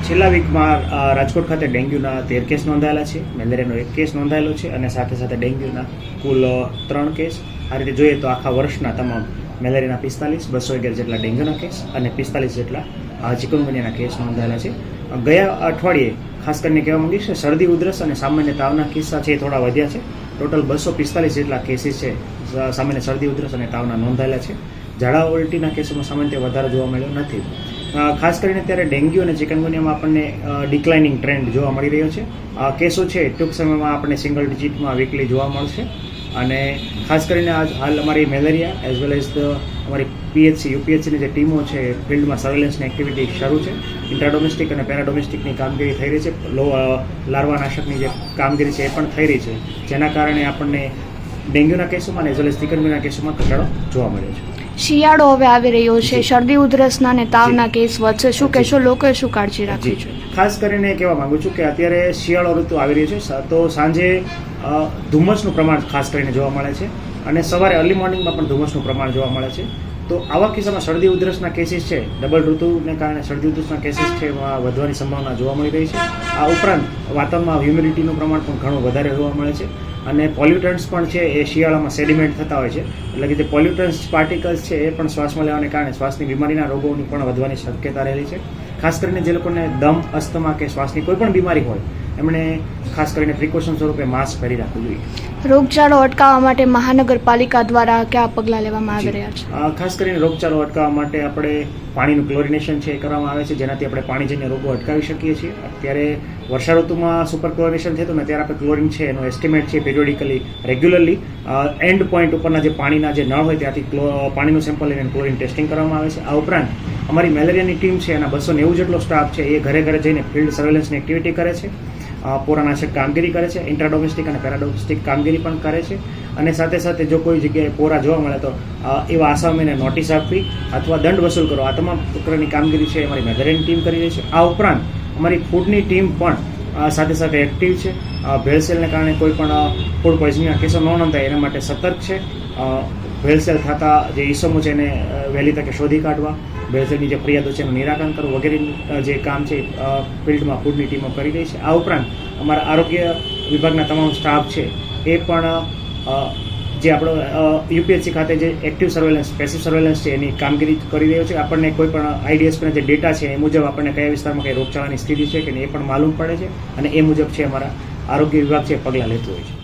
છેલ્લા વીકમાં રાજકોટ ખાતે ડેન્ગ્યુના 13 કેસ નોંધાયેલા છે, મેલેરિયાનો 1 કેસ નોંધાયેલો છે અને સાથે સાથે ડેન્ગ્યુના કુલ 3 કેસ. આ રીતે જોઈએ તો આખા વર્ષના તમામ મેલેરિયાના 45, 211 જેટલા ડેન્ગ્યુના કેસ અને 45 જેટલા ચિકનગુનિયાના કેસ નોંધાયેલા છે. ગયા અઠવાડિયે ખાસ કરીને કહેવા માંગીશ કે શરદી ઉધરસ અને સામાન્ય તાવના કિસ્સા છે એ થોડા વધ્યા છે. ટોટલ 245 જેટલા કેસીસ છે સામાન્ય શરદી ઉધરસ અને તાવના નોંધાયેલા છે. ઝાડા ઉલટીના કેસોમાં સામાન્ય વધારે જોવા મળ્યો નથી. ખાસ કરીને ત્યારે ડેન્ગ્યુ અને ચિકનગુનિયામાં આપણને ડિક્લાઇનિંગ ટ્રેન્ડ જોવા મળી રહ્યો છે. કેસો છે ટૂંક સમયમાં આપણને સિંગલ ડિજિટમાં વીકલી જોવા મળશે. અને ખાસ કરીને હાલ અમારી મેલેરિયા એઝ વેલ એઝ અમારી પીએચસી યુપીએચસીની જે ટીમો છે ફિલ્ડમાં સર્વેલન્સની એક્ટિવિટી શરૂ છે. ઇન્ટ્રાડોમેસ્ટિક અને પેરાડોમેસ્ટિકની કામગીરી થઈ રહી છે. લાર્વાનાશકની જે કામગીરી છે એ પણ થઈ રહી છે, જેના કારણે આપણને ડેન્ગ્યુના કેસોમાં એઝ વેલ એઝ ચિકનગુનિયાના કેસોમાં ઘટાડો જોવા મળ્યો છે. શિયાળો હવે આવી રહ્યો છે, શરદી ઉધરસના અને તાવના કેસ વધશે, શું કહેશો? લોકોએ શું કાળજી રાખવી જોઈએ? ખાસ કરીને કહેવા માંગુ છું કે અત્યારે શિયાળો ઋતુ આવી રહી છે, તો સાંજે ધુમ્મસનું પ્રમાણ ખાસ કરીને જોવા મળે છે અને સવારે અર્લી મોર્નિંગમાં પણ ધુમ્મસનું પ્રમાણ જોવા મળે છે. તો આવા કિસ્સામાં શરદી ઉધરસના કેસીસ છે, ડબલ ઋતુને કારણે શરદી ઉધરસના કેસીસ છે એમાં વધવાની સંભાવના જોવા મળી રહી છે. આ ઉપરાંત વાતાવરણમાં હ્યુમિડિટીનું પ્રમાણ પણ ઘણું વધારે જોવા મળે છે અને પોલ્યુટન્ટ્સ પણ છે એ શિયાળામાં સેડિમેન્ટ થતા હોય છે, એટલે કે જે પોલ્યુટન્ટ્સ પાર્ટિકલ્સ છે એ પણ શ્વાસમાં લેવાને કારણે શ્વાસની બીમારીના રોગોની પણ વધવાની શક્યતા રહેલી છે. ખાસ કરીને જે લોકોને દમ, અસ્થમા કે શ્વાસની કોઈ પણ બીમારી હોય એમણે ખાસ કરીને પ્રિકોશન સ્વરૂપે માસ્ક પહેરી રાખવું જોઈએ. રોગચાળો અટકાવવા માટે મહાનગરપાલિકા દ્વારા કયા પગલાં લેવામાં આવી રહ્યા છે? ખાસ કરીને રોગચાળો અટકાવવા માટે આપણે પાણીનું ક્લોરિનેશન છે એ કરવામાં આવે છે, જેનાથી આપણે પાણીજન્ય રોગો અટકાવી શકીએ છીએ. અત્યારે વર્ષા ઋતુમાં સુપર ક્લોરિનેશન થતું ને ત્યારે આપણે ક્લોરિન છે એનો એસ્ટિમેટ છે પિરિયોડિકલી રેગ્યુલરલી એન્ડ પોઈન્ટ ઉપરના જે પાણીના જે નળ હોય ત્યાંથી પાણીનું સેમ્પલ લઈને ક્લોરિન ટેસ્ટિંગ કરવામાં આવે છે. આ ઉપરાંત અમારી મેલેરિયાની ટીમ છે એના 290 જેટલો સ્ટાફ છે એ ઘરે ઘરે જઈને ફિલ્ડ સર્વેલન્સની એક્ટિવિટી કરે છે, પોરાનાશક કામગીરી કરે છે, ઇન્ટ્રાડોમેસ્ટિક અને પેરાડોમેસ્ટિક કામગીરી પણ કરે છે. અને સાથે સાથે જો કોઈ જગ્યાએ પોરા જોવા મળે તો એવા આસામીને નોટિસ આપવી અથવા દંડ વસૂલ કરો, આ તમામ પ્રકારની કામગીરી છે અમારી મેલેરિયાની ટીમ કરી રહી છે. આ ઉપરાંત અમારી ફૂડની ટીમ પણ સાથે સાથે એક્ટિવ છે. ભેળસેળને કારણે કોઈ પણ ફૂડ પોઈઝનિંગના કેસો ન નોંધાય એના માટે સતર્ક છે. ભેળસેળ થતા જે ઇસમો છે એને વહેલી તકે શોધી કાઢવા, ભેળસેળની જે ફરિયાદો છે એનું નિરાકરણ કરવું વગેરે જે કામ છે ફિલ્ડમાં ફૂડની ટીમો કરી રહી છે. આ ઉપરાંત અમારા આરોગ્ય વિભાગના તમામ સ્ટાફ છે એ પણ જે આપણો યુપીએચસી ખાતે જે એક્ટિવ સર્વેલન્સ, પેસિવ સર્વેલન્સ છે એની કામગીરી કરી રહ્યો છે. આપણને કોઈ પણ આઈડીએસના જે ડેટા છે એ મુજબ આપણને કયા વિસ્તારમાં કઈ રોગચાળાની સ્થિતિ છે કે એ પણ માલુમ પડે છે અને એ મુજબ છે અમારા આરોગ્ય વિભાગ છે પગલાં લેતું હોય છે.